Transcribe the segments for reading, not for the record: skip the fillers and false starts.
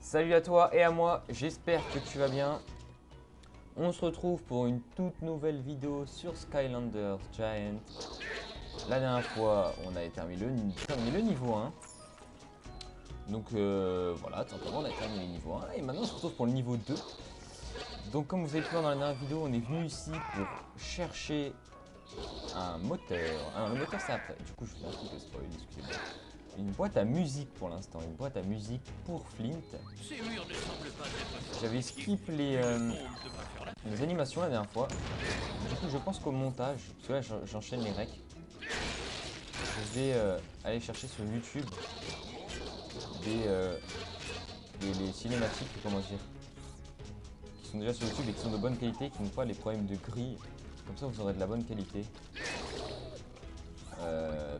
Salut à toi et à moi, j'espère que tu vas bien. On se retrouve pour une toute nouvelle vidéo sur Skylanders Giant. La dernière fois, on a terminé le niveau 1. Donc voilà, tout simplement, on a terminé le niveau 1. Et maintenant, on se retrouve pour le niveau 2. Donc comme vous avez pu voir dans la dernière vidéo, on est venu ici pour chercher un moteur. Alors le moteur c'est après, du coup je fais un truc de spoil, excusez-moi. Une boîte à musique pour l'instant, une boîte à musique pour Flint. J'avais skip les animations la dernière fois. Du coup je pense qu'au montage, parce que là j'enchaîne les recs, je vais aller chercher sur YouTube les cinématiques, comment dire, qui sont déjà sur YouTube et qui sont de bonne qualité, qui n'ont pas les problèmes de grille. Comme ça vous aurez de la bonne qualité.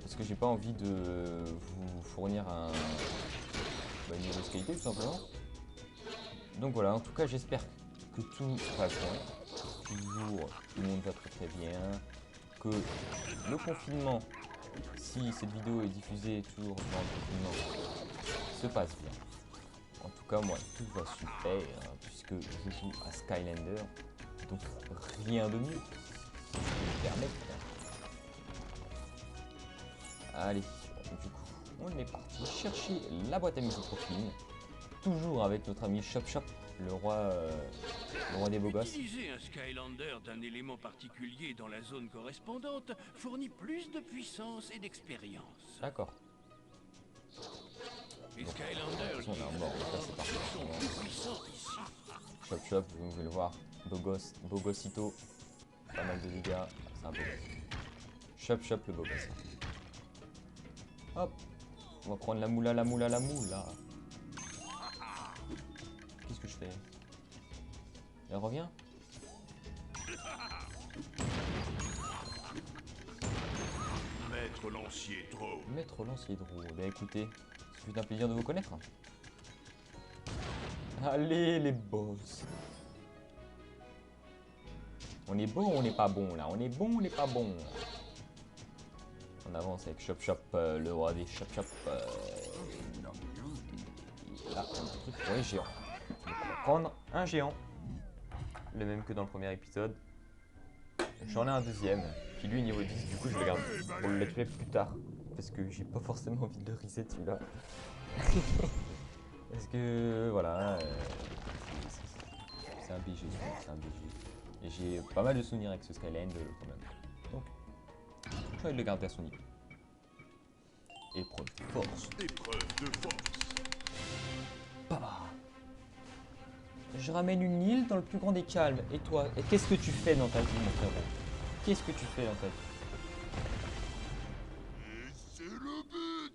Parce que j'ai pas envie de vous fournir une mauvaise qualité tout simplement. Donc voilà, en tout cas j'espère que tout va bien. Toujours tout le monde va très bien. Que le confinement, si cette vidéo est diffusée toujours dans le confinement, se passe bien. En tout cas moi tout va super hein, puisque je joue à Skylander. Donc rien de mieux. Si je peux me permettre. Allez, du coup, on est parti chercher la boîte à musique pour Flynn. Toujours avec notre ami Chop Chop, le roi des beaux gosses. Utiliser un Skylander d'un élément particulier dans la zone correspondante fournit plus de puissance et d'expérience. D'accord. Les Skylanders On est mort, donc là c'est parti. sont plus puissants ici. Chop Chop, vous pouvez le voir, beau gossito, pas mal de dégâts, c'est un beau gosse. Chop Chop le beau gosse. Hop, on va prendre la moula. Qu'est-ce que je fais? Elle revient? Maître lancier trop. Maître lancier Drôle. Eh bien écoutez, c'est un plaisir de vous connaître. Allez les boss. On est bon ou on n'est pas bon là? On est bon ou on n'est pas bon? On avance avec Chop Chop, le roi des Chop Chop. Là, on a un truc pour les géants. Donc on va prendre un géant. Le même que dans le premier épisode. J'en ai un deuxième, qui lui est niveau 10, du coup je le garde pour le let's play plus tard. Parce que j'ai pas forcément envie de le reset celui-là. Parce que voilà, c'est un BG, c'est un BG. Et j'ai pas mal de souvenirs avec ce Skyland quand même. Donc, je vais le garder à son niveau. Épreuve de force. Épreuve de force. Baba. Je ramène une île dans le plus grand des calmes. Et toi, qu'est-ce que tu fais dans ta vie, mon frérot? Qu'est-ce que tu fais dans ta vie? Et c'est le but.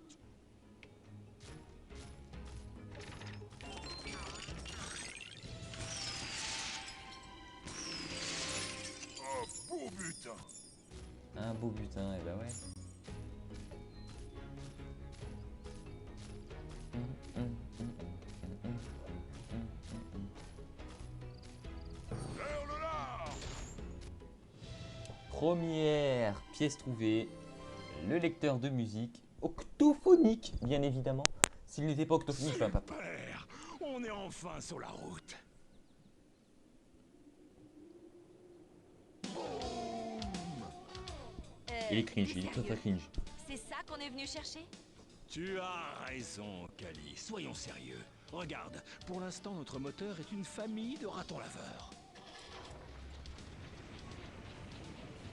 Un beau butin. Un beau butin, et bah ouais. Vers le lard. Première pièce trouvée, le lecteur de musique octophonique, bien évidemment. S'il n'était pas octophonique, je ne pas. Super. On est enfin sur la route. Il est cringe, il est très cringe. C'est ça qu'on est venu chercher? Tu as raison, Kali. Soyons sérieux. Regarde, pour l'instant, notre moteur est une famille de ratons laveurs.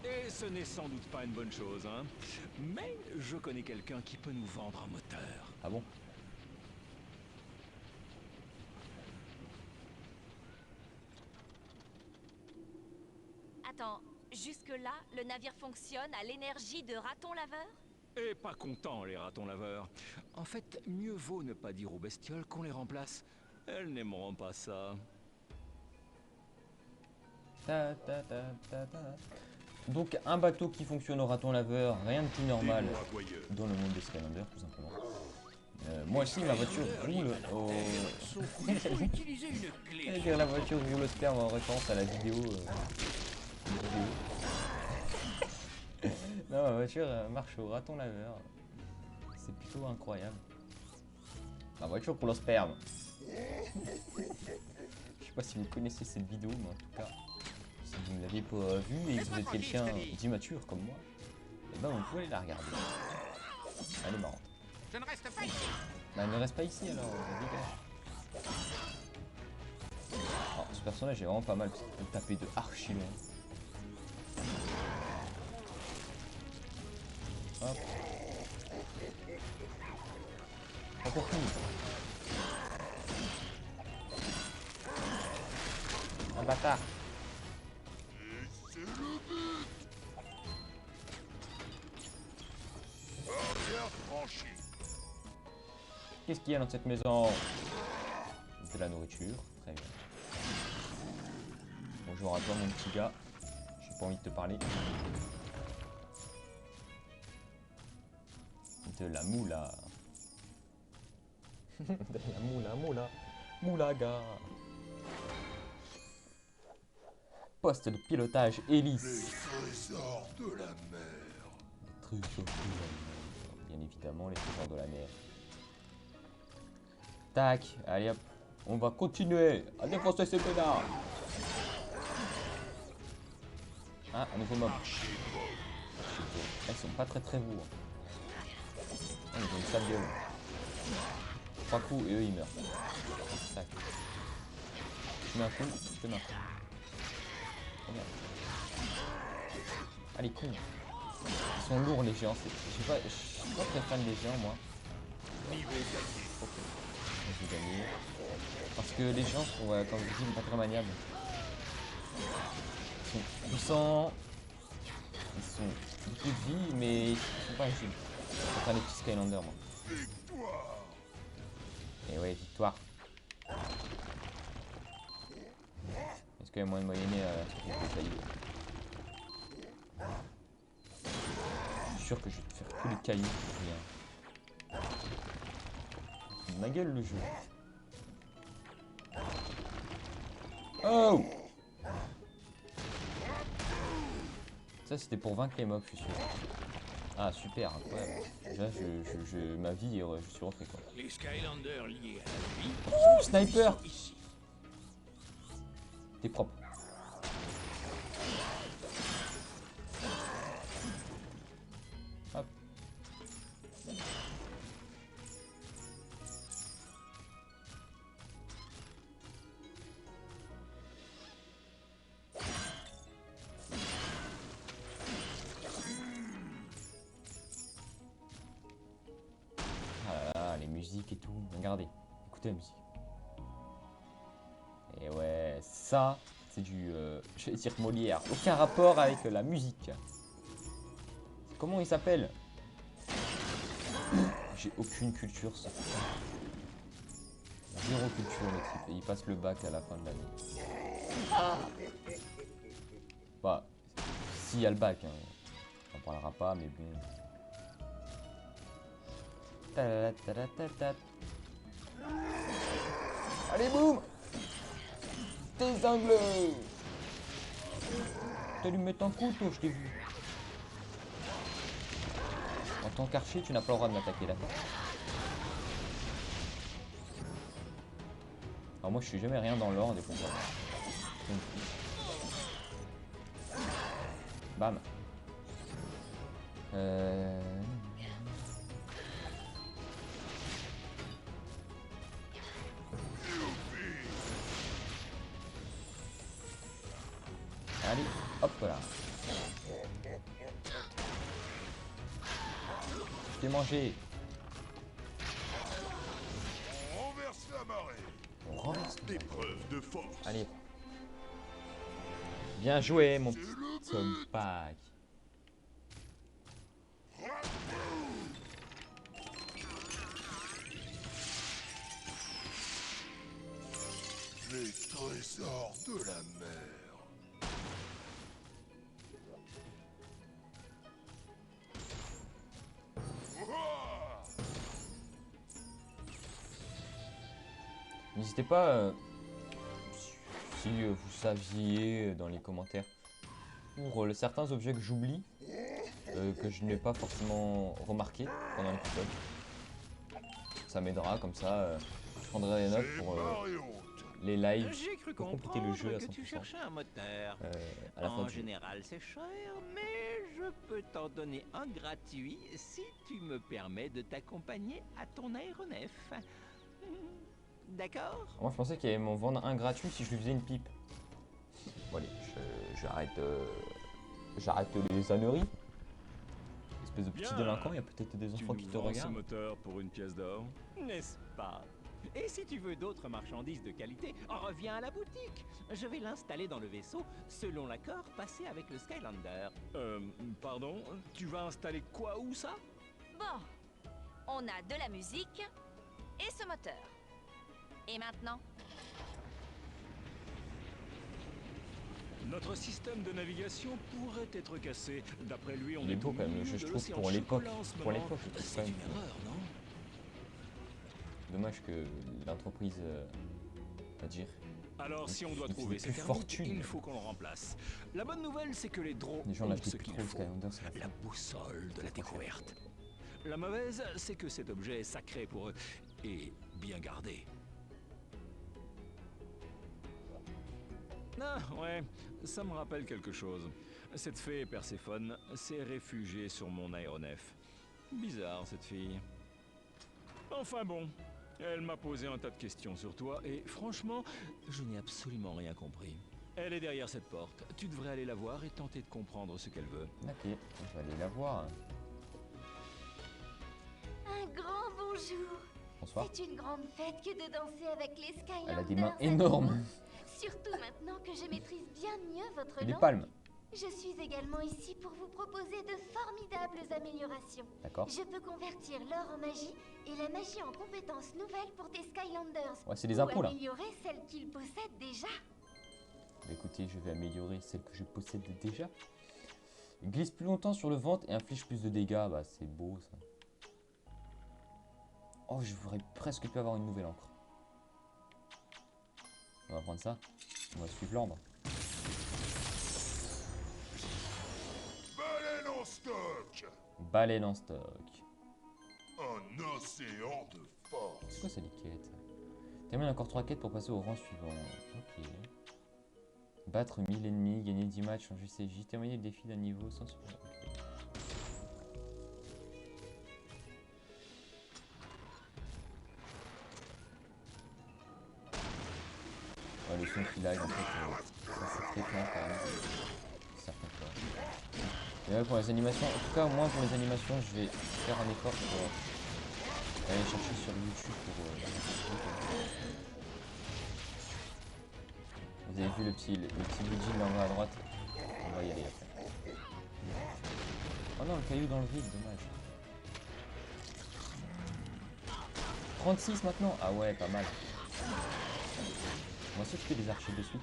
Et ce n'est sans doute pas une bonne chose, hein. Mais je connais quelqu'un qui peut nous vendre un moteur. Ah bon? Attends, jusque-là, le navire fonctionne à l'énergie de raton laveur? Et pas contents, les ratons laveurs. En fait, mieux vaut ne pas dire aux bestioles qu'on les remplace. Elles n'aimeront pas ça. Donc un bateau qui fonctionne au raton laveur, rien de plus normal dans le monde des Skylanders, tout simplement. Moi aussi, ma voiture roule au... Utiliser une clé. dire la voiture roule au sperme en référence à la vidéo. Non, ma voiture marche au raton laveur. C'est plutôt incroyable. Ma voiture roule au sperme. pas si vous connaissez cette vidéo, mais en tout cas, si vous ne l'avez pas vue et que vous êtes quelqu'un d'immature comme moi, et ben vous pouvez la regarder. Elle est marrante. Je ne reste pas ici. Bah elle ne reste pas ici alors, dégage. Alors, ce personnage est vraiment pas mal parce qu'il peut taper de archi loin. Hop. Pas pour qui. Un bâtard. Qu'est-ce qu'il y a dans cette maison? De la nourriture, très bien. Bonjour à toi mon petit gars. J'ai pas envie de te parler. De la moula. De la moula. Moulaga. Poste de pilotage hélice. Les trésors de la mer. Les trésors de la mer. Bien évidemment, les trésors de la mer. Tac, allez hop. On va continuer à défoncer ces connards. Ah, un nouveau mob. Ils sont pas très beaux. Ah, ils ont une sale gueule. 3 coups et eux ils meurent. Tac. Je mets un coup, je mets un coup. Oh merde. Ah les cons. Ils sont lourds les géants. Je suis pas très fan des géants moi. Ok. Je vais gagner. Parce que les géants sont, comme je dis, pas très maniables. Ils sont puissants. Ils sont beaucoup de vie, mais ils sont pas agiles. Je préfère les petits Skylanders moi. Et ouais, victoire. Est-ce qu'il y a moyen de moyenner les cailloux? Je suis sûr que je vais te faire tous les cailloux pour rien. Ma gueule le jeu. Oh! Ça c'était pour vaincre les mobs, je suis sûr. Ah super, incroyable. Déjà ma vie, je suis rentré quoi. Les Skylanders liés à la vie. Ouh, sniper! T'es propre. Hop. Musique et tout, regardez, écoutez la musique. Et ouais, ça, c'est du, je vais dire Molière, aucun rapport avec la musique. Comment il s'appelle? J'ai aucune culture, ça. Zéro culture le type, et il passe le bac à la fin de l'année. Bah, s'il y a le bac, hein, on en parlera pas, mais bon. Allez boum! Tes angles! T'as dû me mettre un couteau, je t'ai vu. En tant qu'archer, tu n'as pas le droit de m'attaquer, d'accord? Alors moi je suis jamais rien dans l'ordre des combats. Bam. Allez, hop là. Je t'ai mangé. On renverse la marée. On renverse. Épreuve de force. Allez. Bien joué, mon petit Sompac. Les trésors de la mer. N'hésitez pas, si vous saviez dans les commentaires, pour certains objets que j'oublie, que je n'ai pas forcément remarqué pendant l'épisode. Ça m'aidera, comme ça, je prendrai des notes pour les lives J'ai cru pour compléter le jeu à comprendre que tu 100%. cherchais un moteur. À la fin En du jeu. général, c'est cher, mais je peux t'en donner un gratuit si tu me permets de t'accompagner à ton aéronef. D'accord? Moi je pensais qu'il allait m'en vendre un gratuit si je lui faisais une pipe. Bon allez, j'arrête les âneries. Espèce de petit Bien. délinquant, il y a peut-être des Tu enfants qui nous te vends ce regardent. moteur pour une pièce d'or, n'est-ce pas? Et si tu veux d'autres marchandises de qualité, reviens à la boutique. Je vais l'installer dans le vaisseau selon l'accord passé avec le Skylander. Pardon? Tu vas installer quoi, où ça? Bon, on a de la musique et ce moteur. Et maintenant, Notre système de navigation pourrait être cassé. D'après lui, on Il est beau au quand même, le milieu jeu, je de trouve, l'océan pour l'époque. chocolat en ce Pour moment. l'époque, je trouve C'est quand une même. erreur, non? Dommage que l'entreprise, à dire, Alors, si on doit il trouver faisait ces plus termites, fortune. il faut qu'on le remplace. La bonne nouvelle, c'est que les drones les gens ont l'achetaient ce plus qu'il trop le faut. Skylander, c'est la La fin. boussole de la découverte. La mauvaise, c'est que cet objet est sacré pour eux et bien gardé. Ah ouais, ça me rappelle quelque chose. Cette fée Perséphone s'est réfugiée sur mon aéronef. Bizarre cette fille. Enfin bon, elle m'a posé un tas de questions sur toi et franchement, je n'ai absolument rien compris. Elle est derrière cette porte. Tu devrais aller la voir et tenter de comprendre ce qu'elle veut. Ok, je vais aller la voir. Un grand bonjour. Bonsoir. C'est une grande fête que de danser avec les Skylanders. Elle a des mains avec énormes. vous. Surtout maintenant que je maîtrise bien mieux votre Et des langue. palmes. Je suis également ici pour vous proposer de formidables améliorations. D'accord. Je peux convertir l'or en magie et la magie en compétences nouvelles pour tes Skylanders. Ouais, c'est des ou impôts là. améliorer celles qu'ils possèdent déjà. Bah, écoutez, je vais améliorer celle que je possède déjà. Il glisse plus longtemps sur le ventre et inflige plus de dégâts. Bah, c'est beau ça. Oh, je voudrais presque pu avoir une nouvelle encre. On va prendre ça. On va suivre l'ordre. Baleine en stock. Baleine en stock. Un océan de force. C'est quoi ça, les quêtes? Termine encore 3 quêtes pour passer au rang suivant. Ok. Battre 1000 ennemis, gagner 10 matchs en JCJ, terminer le défi d'un niveau sans supplément. Ok. Ouais, le son qui lag en fait, ça c'est très clair quand même. Certaines fois. Et là pour les animations, en tout cas moi pour les animations je vais faire un effort pour aller chercher sur YouTube pour... Vous avez vu le petit budget là en bas à droite? On va y aller après. Oh non, le caillou dans le vide, dommage. 36 maintenant? Ah ouais, pas mal. On va s'occuper des archers de suite.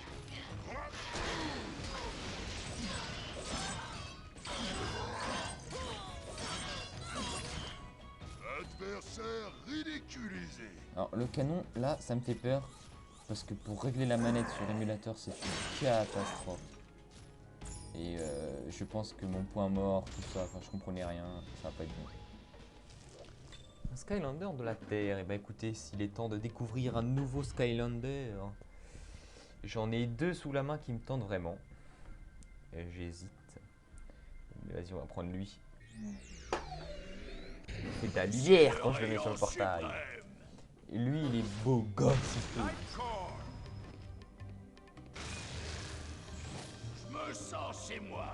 Adversaire ridiculisé. Alors le canon, là, ça me fait peur. Parce que pour régler la manette sur l'émulateur, c'est une catastrophe. Et je pense que mon point mort, tout ça, enfin je comprenais rien, ça va pas être bon. Un Skylander de la Terre, et bah écoutez, s'il est temps de découvrir un nouveau Skylander, j'en ai deux sous la main qui me tentent vraiment. J'hésite. Mais vas-y, on va prendre lui. C'est de la lumière quand je le mets sur le portail. Et lui, il est beau gosse, il peut. Je me sens chez moi.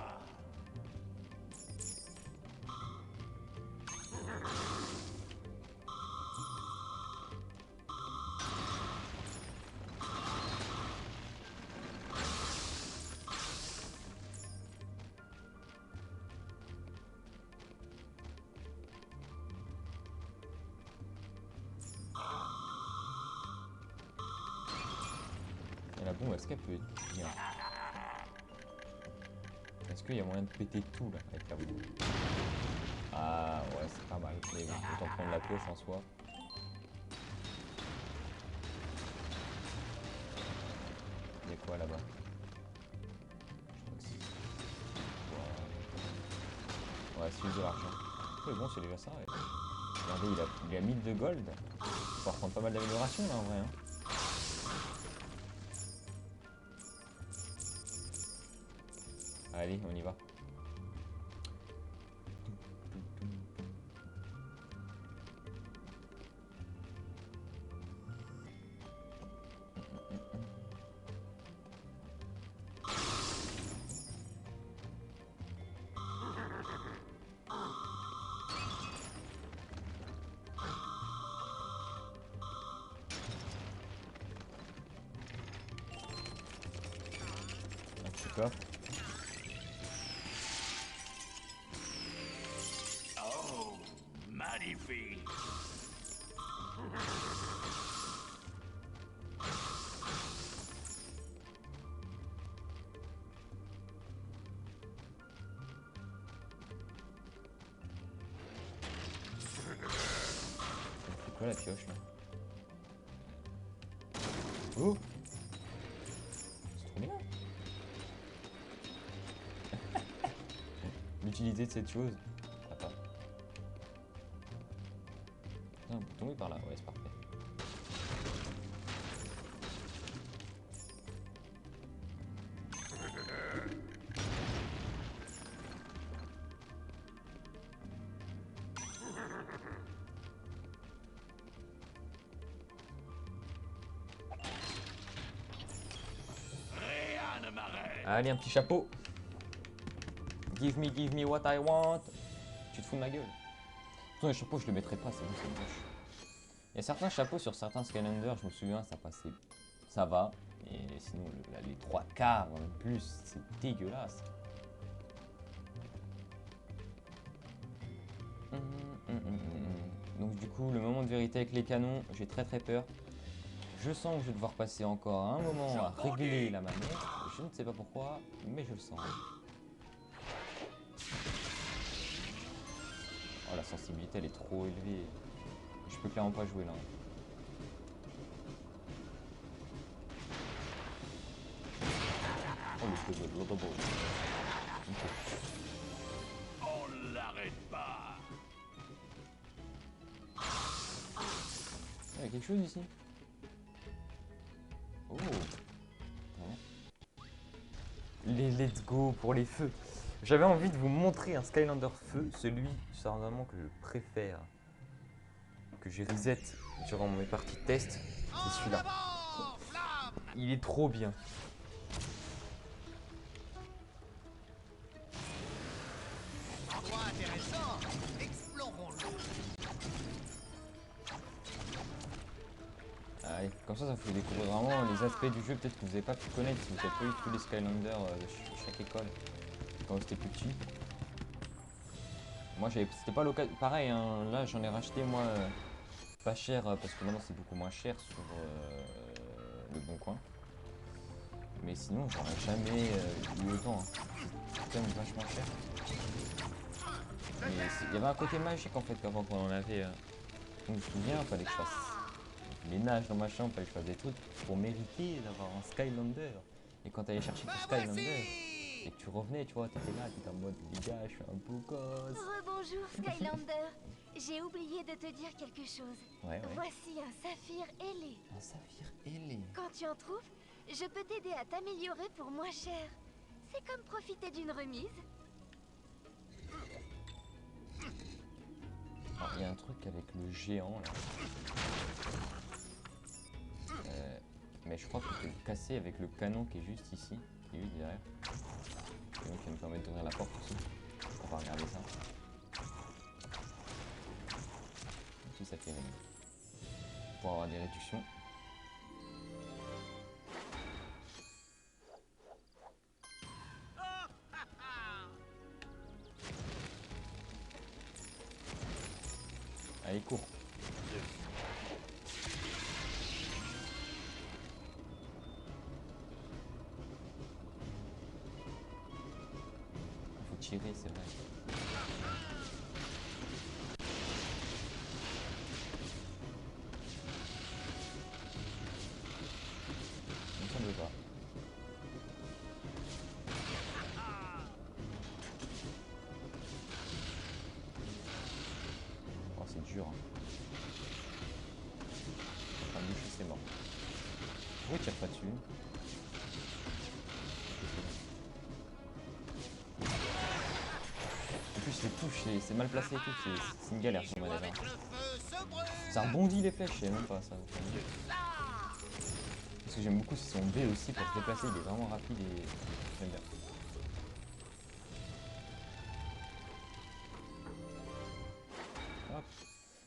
Et la bombe, est-ce qu'elle peut être bien? Est-ce qu'il y a moyen de péter tout là avec la bombe? Ah ouais, c'est pas mal. Mais bon, autant prendre la pioche en soi. Il y a quoi là-bas? Ouais, c'est juste de l'argent. Mais bon, c'est déjà ça. Ouais. Regardez, il a 1000 de gold. On va reprendre pas mal d'améliorations là en vrai. Hein. Allez, on y va. Un petit coffre. Oh, magnifique. C'est quoi la pioche là? Oh! C'est trop bien! L'utilité de cette chose. Attends. Putain, un bouton est par là, ouais, c'est parfait. Rien ne m'arrête. Allez, un petit chapeau. Give me what I want. Tu te fous de ma gueule. Pourtant, les chapeaux, je le mettrai pas, c'est bon, c'est moche. Il y a certains chapeaux sur certains Skylanders, je me souviens, ça passait. Ça va. Et sinon, les trois quarts en plus, c'est dégueulasse. Donc, du coup, le moment de vérité avec les canons, j'ai très peur. Je sens que je vais devoir passer encore un moment à régler la manette. Je ne sais pas pourquoi, mais je le sens. Oh, la sensibilité, elle est trop élevée. Je peux clairement pas jouer là. Oh, le puzzle, le robot. On l'arrête pas. Il y a quelque chose ici. Oh. Ouais. Les let's go pour les feux. J'avais envie de vous montrer un Skylander feu, celui certainement que je préfère, que j'ai reset durant mes parties de test, c'est celui-là. Il est trop bien. Endroit intéressant. Explorons-le. Allez, comme ça vous découvrir vraiment les aspects du jeu peut-être que vous n'avez pas pu connaître si vous n'avez pas eu tous les Skylanders de chaque école quand vous étiez plus petit. Moi c'était pas l'occasion, pareil hein, là j'en ai racheté moi pas cher parce que maintenant c'est beaucoup moins cher sur le Bon Coin. Mais sinon j'aurais jamais eu autant, hein. C'est quand même vachement cher. Mais il y avait un côté magique en fait avant qu'on en avait. Je me souviens, il fallait que je fasse les nages dans ma chambre, il fallait que je fasse des trucs pour mériter d'avoir un Skylander. Et quand tu allais chercher ton Skylander et que tu revenais, tu vois, t'étais là, t'étais en mode les gars, je suis un beau gosse. Rebonjour Skylander. J'ai oublié de te dire quelque chose. Ouais. Voici un saphir ailé. Un saphir ailé. Quand tu en trouves, je peux t'aider à t'améliorer pour moins cher. C'est comme profiter d'une remise. Alors, il y a un truc avec le géant là. Mais je crois que je peux le casser avec le canon qui est juste ici, qui est juste derrière. Et donc il va me permettre d'ouvrir la porte aussi. On va regarder ça. Tout ça fait régler. Pour avoir des réductions. Allez, cours. Il faut tirer, c'est vrai. Il me semble pas. Oh, c'est dur. Hein. Enfin, boucher, c'est mort. Pourquoi il tire pas dessus? je les touche, c'est mal placé et tout, c'est une galère sur manette. Avec le feu se brûle. Ça rebondit les flèches, je sais même pas ça. Ce que j'aime beaucoup, c'est son B aussi pour se déplacer, il est vraiment rapide et j'aime bien. Hop.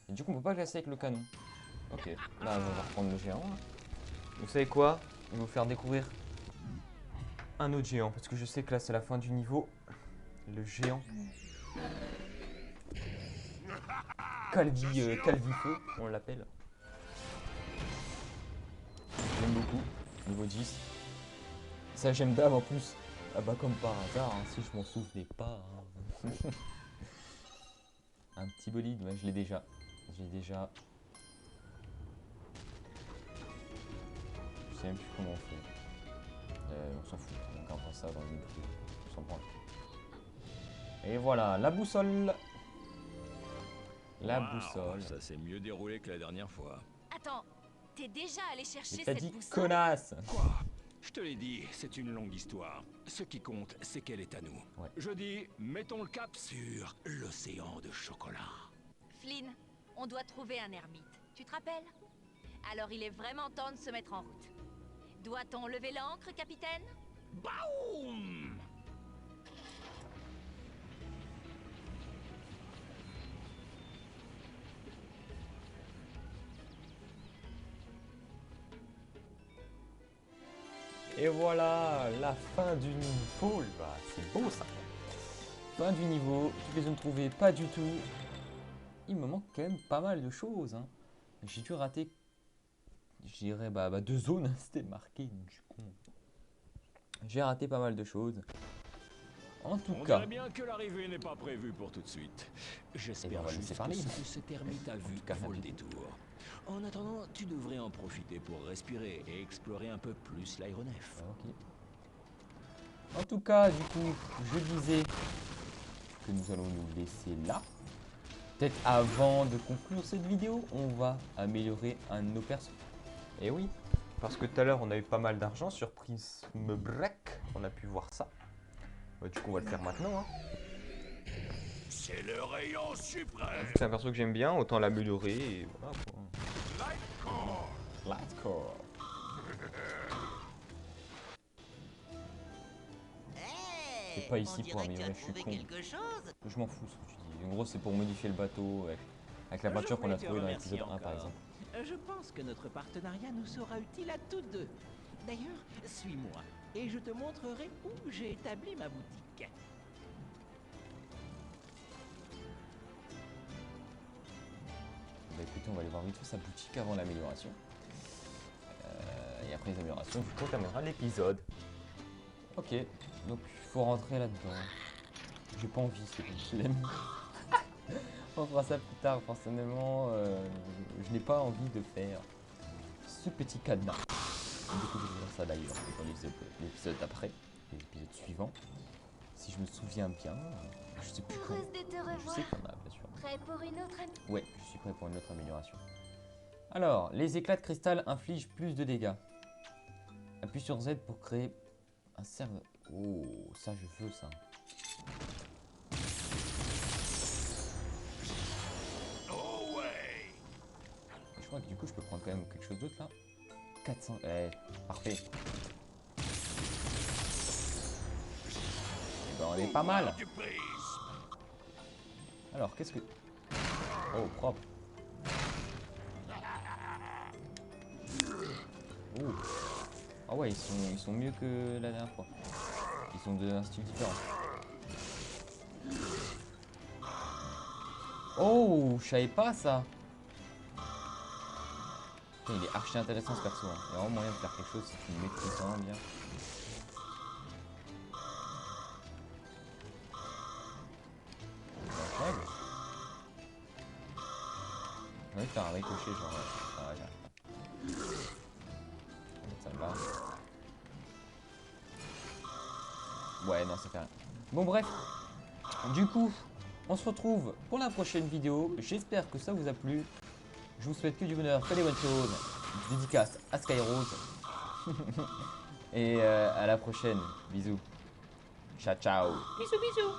Et du coup, on peut pas classer avec le canon. Ok, là on va reprendre le géant. Vous savez quoi? Je vais vous faire découvrir un autre géant parce que je sais que là c'est la fin du niveau. Le géant Calvifeu, on l'appelle. J'aime beaucoup, niveau 10. Ça j'aime bien en plus. Ah bah comme par hasard, hein, si je m'en souvenais pas. Hein. Un petit bolide, ouais, je l'ai déjà. Je sais même plus comment on fait. On s'en fout, on gardera ça dans une vidéo. On s'en branle. Et voilà, la boussole. La boussole. Ça s'est mieux déroulé que la dernière fois. Attends, t'es déjà allé chercher Mais t'as cette dit boussole? connasse. Quoi? Je te l'ai dit, c'est une longue histoire. Ce qui compte, c'est qu'elle est à nous. Ouais. Je dis, mettons le cap sur l'océan de chocolat. Flynn, on doit trouver un ermite. Tu te rappelles? Alors il est vraiment temps de se mettre en route. Doit-on lever l'ancre, capitaine? Baoum! Et voilà, la fin du niveau. Bah, c'est beau ça. Fin du niveau, toutes les zones trouvées, pas du tout. Il me manque quand même pas mal de choses. Hein. J'ai dû rater, je dirais, 2 zones. C'était marqué du con. J'ai raté pas mal de choses. En tout On cas, dirait bien que l'arrivée n'est pas prévue pour tout de suite. Eh bien, J'espère on va le juste laisser parler. que cet ermite a vu tout cas, vaut le rapide. détour. En attendant, tu devrais en profiter pour respirer et explorer un peu plus l'aéronef. ok. En tout cas, du coup, je disais que nous allons nous laisser là. Peut-être avant de conclure cette vidéo, on va améliorer un de nos persos. Et oui, parce que tout à l'heure, on a eu pas mal d'argent sur Prism Break. On a pu voir ça. Bah, du coup, on va le faire maintenant. Hein. C'est le rayon suprême. C'est un perso que j'aime bien, autant l'améliorer. Et voilà quoi. Lightcore. Lightcore. Hey, C'est pas ici on pour dirait que tu as améliorer, je suis trouvé con. quelque chose. Je m'en fous ce que tu dis. En gros, c'est pour modifier le bateau avec la voiture qu'on a trouvée dans l'épisode 1 par exemple. Je pense que notre partenariat nous sera utile à tous deux. D'ailleurs, suis-moi et je te montrerai où j'ai établi ma boutique. Bah écoutez, on va aller voir vite fait sa boutique avant l'amélioration. Et après les améliorations, du coup, on terminera l'épisode. Ok, donc il faut rentrer là-dedans. J'ai pas envie, c'est le dilemme. On fera ça plus tard, personnellement. Je n'ai pas envie de faire ce petit cadenas. Du coup, je vais faire ça d'ailleurs dans l'épisode d'après, l'épisode suivant. Si je me souviens bien, je sais plus quand. Heureuse de te Je revoir. sais qu'on a, bien sûr. Prêt pour une autre amie? Ouais, je suis prêt pour une autre amélioration. Alors, les éclats de cristal infligent plus de dégâts. Appuie sur Z pour créer un cercle. Oh, ça je veux ça. Oh ouais. Je crois que du coup je peux prendre quand même quelque chose d'autre là. 400. Parfait. Eh ben, on est pas mal. Du prisme. Alors, qu'est-ce que... Oh, propre. Oh. Ah ouais, ils sont mieux que la dernière fois. Ils sont d'un style différent. Oh, je savais pas ça. Putain, il est archi intéressant ce perso. Hein. Il y a vraiment moyen de faire quelque chose si tu le maîtrises vraiment bien. Incroyable. Oui, faire un ricochet, genre. Ah, j'arrive pas. Ça me va. Ouais, non, ça fait rien. Bon, bref. Du coup, on se retrouve pour la prochaine vidéo. J'espère que ça vous a plu. Je vous souhaite que du bonheur, que des bonnes choses. Dédicace à Skyrose. Et à la prochaine. Bisous. Ciao, ciao. Bisous, bisous.